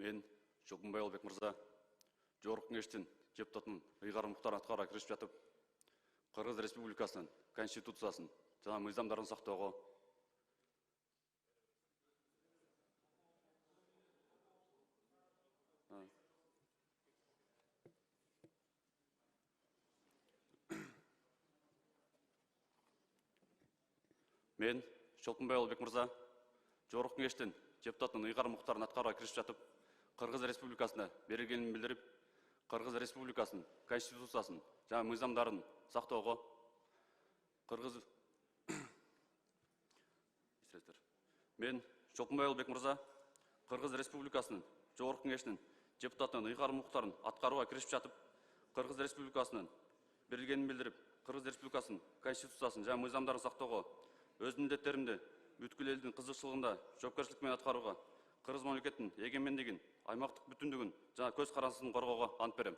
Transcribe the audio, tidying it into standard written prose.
Мен Шолкунбай Албек мырза, Жогорку Кеңештин депутатын ыйгарым муктарын аткарууга киришип жатып, Кыргыз Республикасынын Конституциясын жана мыйзамдарын сактоого Мен Шолкунбай Албек мырза, Жогорку Кеңештин депутатын ыйгарым муктарын аткарууга киришип жатып, Кыргыз Республикасына берилгенин билдирип, Кыргыз Республикасынын Конституциясын жана мыйзамдарын сактоого Мен Шолкунбай Албек мырза, Кыргыз Республикасынын Жогорку Кеңешинин депутатын ыйгарым муктарын аткарууга киришип жатып, Кыргыз Республикасынын берилгенин билдирип, Кыргыз Республикасынын Конституциясын жана мыйзамдарын сактоого, өз милдеттеримди бүткүл элдин кызыкчылыгында жоопкерчилик менен аткарууга, Кыргыз мамлекетинин эгемендигин, аймактык бүтүндүгүн жана көз карандысын коргоого ант берем.